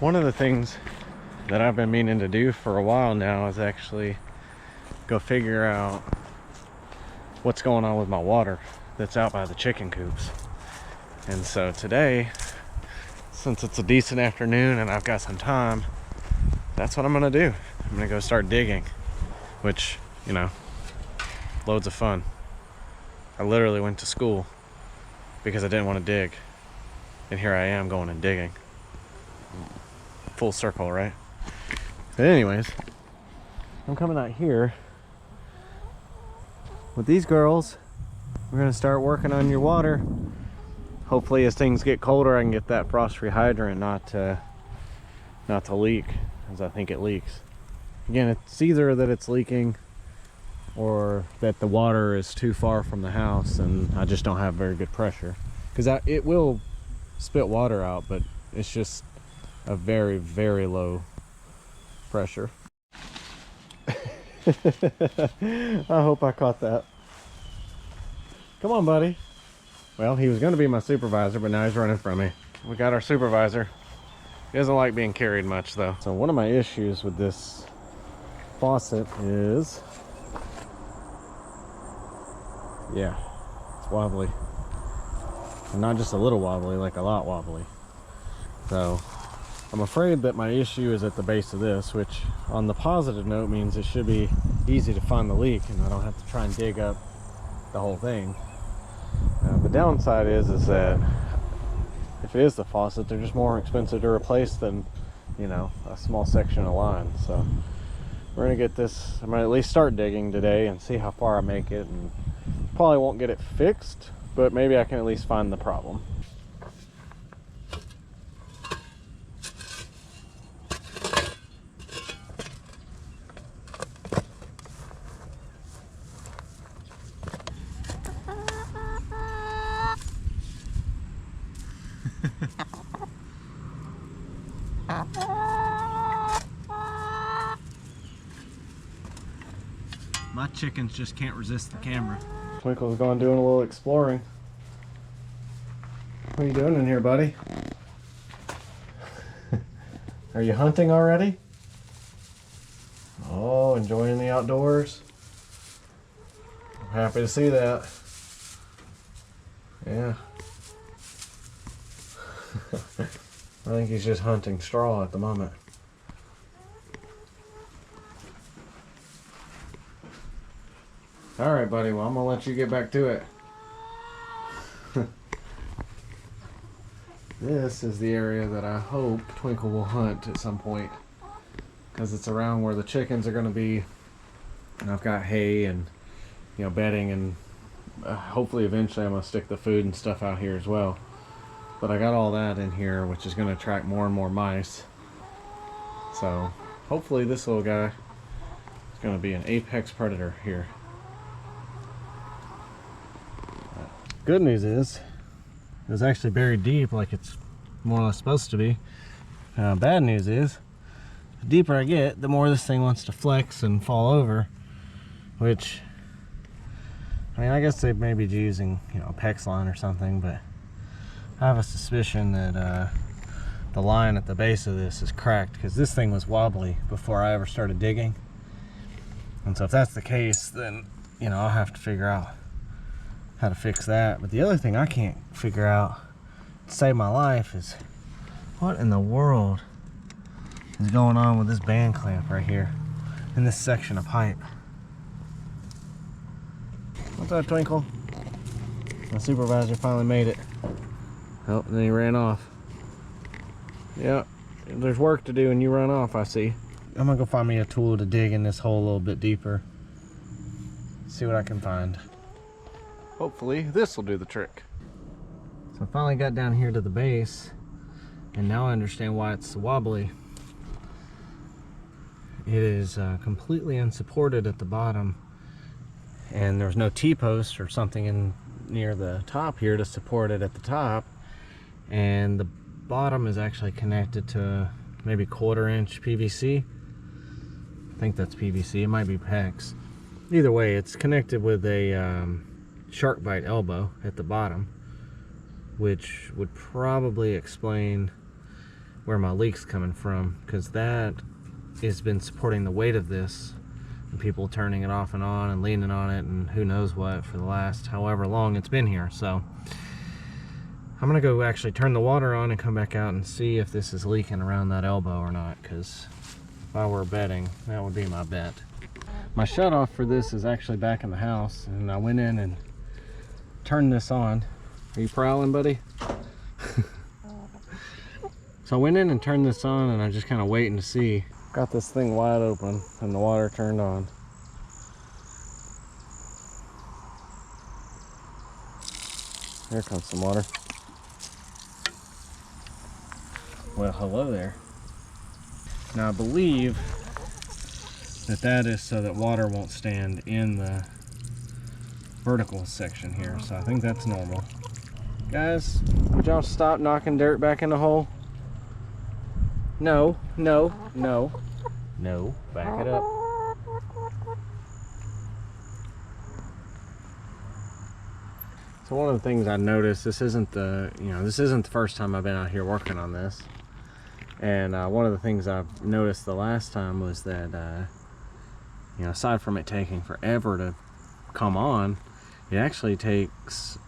One of the things that I've been meaning to do for a while now is actually go figure out what's going on with my water that's out by the chicken coops. And so today, since it's a decent afternoon and I've got some time, that's what I'm gonna do. I'm gonna go start digging, which, you know, loads of fun. I literally went to school because I didn't want to dig, and here I am going and digging. Full circle, right? But anyways, I'm coming out here with these girls. We're gonna start working on your water. Hopefully as things get colder I can get that frost-free hydrant not to leak, as I think it leaks. Again, it's either that it's leaking or that the water is too far from the house and I just don't have very good pressure, because it will spit water out, but it's just a very, very low pressure. I hope I caught that. Come on, buddy. Well, he was going to be my supervisor, but now he's running from me. We got our supervisor. He doesn't like being carried much, though. So one of my issues with this faucet is, yeah, it's wobbly. And not just a little wobbly, like a lot wobbly. So I'm afraid that my issue is at the base of this, which on the positive note means it should be easy to find the leak and I don't have to try and dig up the whole thing. The downside is that if it is the faucet, they're just more expensive to replace than, you know, a small section of line. So we're gonna get this, I'm gonna at least start digging today and see how far I make it, and probably won't get it fixed, but maybe I can at least find the problem. My chickens just can't resist the camera. Twinkle's going doing a little exploring. What are you doing in here, buddy? Are you hunting already? Oh, enjoying the outdoors. I'm happy to see that. Yeah. I think he's just hunting straw at the moment. All right, buddy. Well, I'm gonna let you get back to it. This is the area that I hope Twinkle will hunt at some point, because it's around where the chickens are gonna be, and I've got hay and, you know, bedding, and hopefully eventually I'm gonna stick the food and stuff out here as well. But I got all that in here, which is gonna attract more and more mice. So hopefully this little guy is gonna be an apex predator here. Good news is it was actually buried deep, like it's more or less supposed to be. Bad news is the deeper I get, the more this thing wants to flex and fall over, which, I mean, I guess they may be using, you know, a PEX line or something, but I have a suspicion that the line at the base of this is cracked, because this thing was wobbly before I ever started digging. And so if that's the case, then, you know, I'll have to figure out how to fix that. But the other thing I can't figure out to save my life is what in the world is going on with this band clamp right here in this section of pipe. What's up, Twinkle? My supervisor finally made it. Oh, and then he ran off. Yeah, there's work to do and you run off, I see. I'm gonna go find me a tool to dig in this hole a little bit deeper. See what I can find. Hopefully this will do the trick. So I finally got down here to the base, and now I understand why it's wobbly. It is completely unsupported at the bottom, and there's no T-post or something in near the top here to support it at the top, and the bottom is actually connected to maybe 1/4 inch PVC. I think that's PVC, it might be PEX. Either way, it's connected with a shark bite elbow at the bottom, which would probably explain where my leak's coming from, because that has been supporting the weight of this, and people turning it off and on and leaning on it and who knows what for the last however long it's been here. So I'm gonna go actually turn the water on and come back out and see if this is leaking around that elbow or not, because if I were betting, that would be my bet. My shutoff for this is actually back in the house, and I went in and turned this on. Are you prowling, buddy? So I went in and turned this on, and I'm just kind of waiting to see. Got this thing wide open and the water turned on. Here comes some water. Well, hello there. Now I believe that is so that water won't stand in the vertical section here. So I think that's normal. Guys, would y'all stop knocking dirt back in the hole? No, no, no, no, back it up. So one of the things I noticed, this isn't the first time I've been out here working on this. And one of the things I've noticed the last time was that, aside from it taking forever to come on, it actually takes,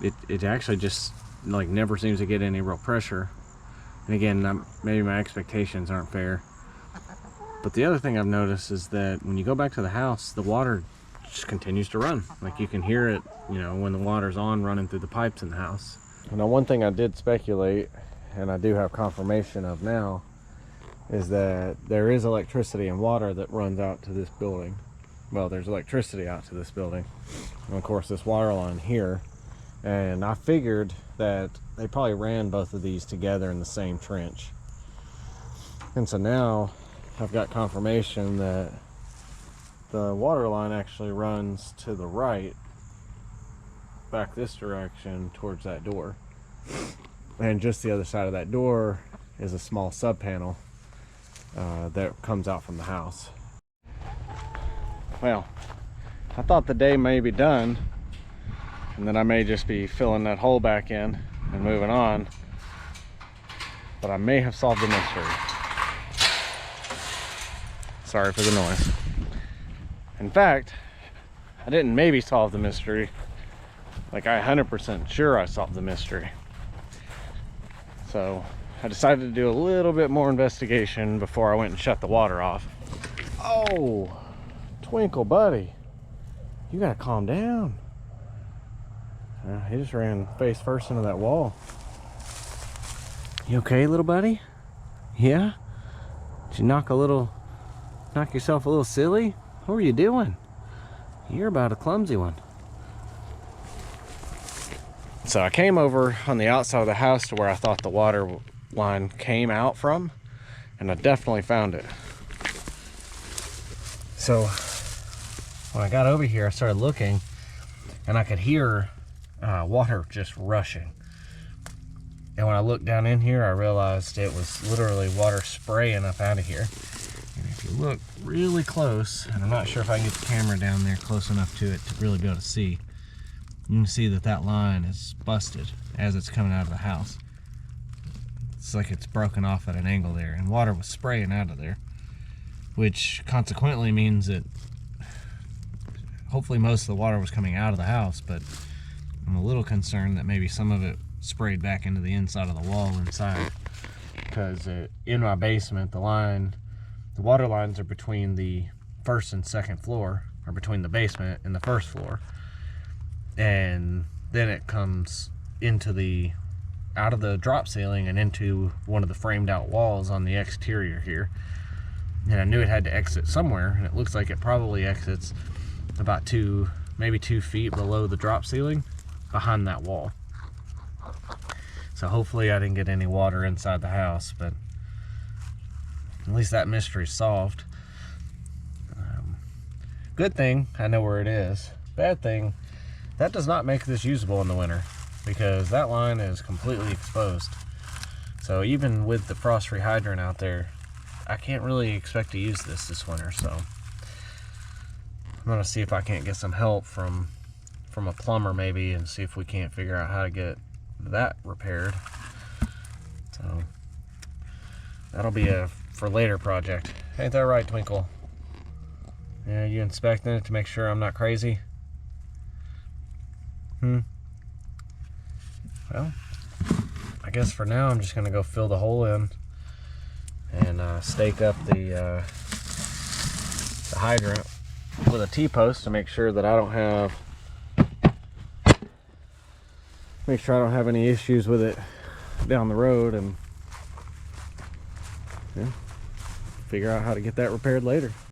it actually just like never seems to get any real pressure. And again, maybe my expectations aren't fair. But the other thing I've noticed is that when you go back to the house, the water just continues to run. Like you can hear it, when the water's on running through the pipes in the house. Now, one thing I did speculate, and I do have confirmation of now, is that there is electricity and water that runs out to this building. Well, there's electricity out to this building. And of course, this water line here. And I figured that they probably ran both of these together in the same trench. And so now I've got confirmation that the water line actually runs to the right, back this direction towards that door. And just the other side of that door is a small sub panel that comes out from the house. Well, I thought the day may be done, and then I may just be filling that hole back in and moving on, but I may have solved the mystery. Sorry for the noise. In fact, I didn't maybe solve the mystery. Like, I 100% sure I solved the mystery. So I decided to do a little bit more investigation before I went and shut the water off. Oh, Twinkle buddy, you gotta calm down. He just ran face first into that wall. You okay, little buddy? Yeah? Did you knock yourself a little silly? What were you doing? You're about a clumsy one. So I came over on the outside of the house to where I thought the water line came out from, and I definitely found it. So when I got over here, I started looking, and I could hear water just rushing. And when I looked down in here, I realized it was literally water spraying up out of here. And if you look really close, and I'm not sure if I can get the camera down there close enough to it to really be able to see, you can see that that line is busted as it's coming out of the house. It's like it's broken off at an angle there, and water was spraying out of there, which consequently means that hopefully most of the water was coming out of the house, but I'm a little concerned that maybe some of it sprayed back into the inside of the wall inside, because in my basement, the water lines are between the first and second floor, or between the basement and the first floor, and then it comes out of the drop ceiling and into one of the framed out walls on the exterior here. And I knew it had to exit somewhere, and it looks like it probably exits about maybe 2 feet below the drop ceiling behind that wall. So hopefully I didn't get any water inside the house, but at least that mystery's solved. Good thing I know where it is. Bad thing, that does not make this usable in the winter, because that line is completely exposed. So even with the frost-free hydrant out there, I can't really expect to use this winter. So I'm gonna see if I can't get some help from a plumber maybe, and see if we can't figure out how to get that repaired. So that'll be a for later project. Ain't that right, Twinkle? Yeah, you inspecting it to make sure I'm not crazy? Well, I guess for now I'm just gonna go fill the hole in and stake up the hydrant with a T-post to make sure that I don't have any issues with it down the road, and yeah, figure out how to get that repaired later.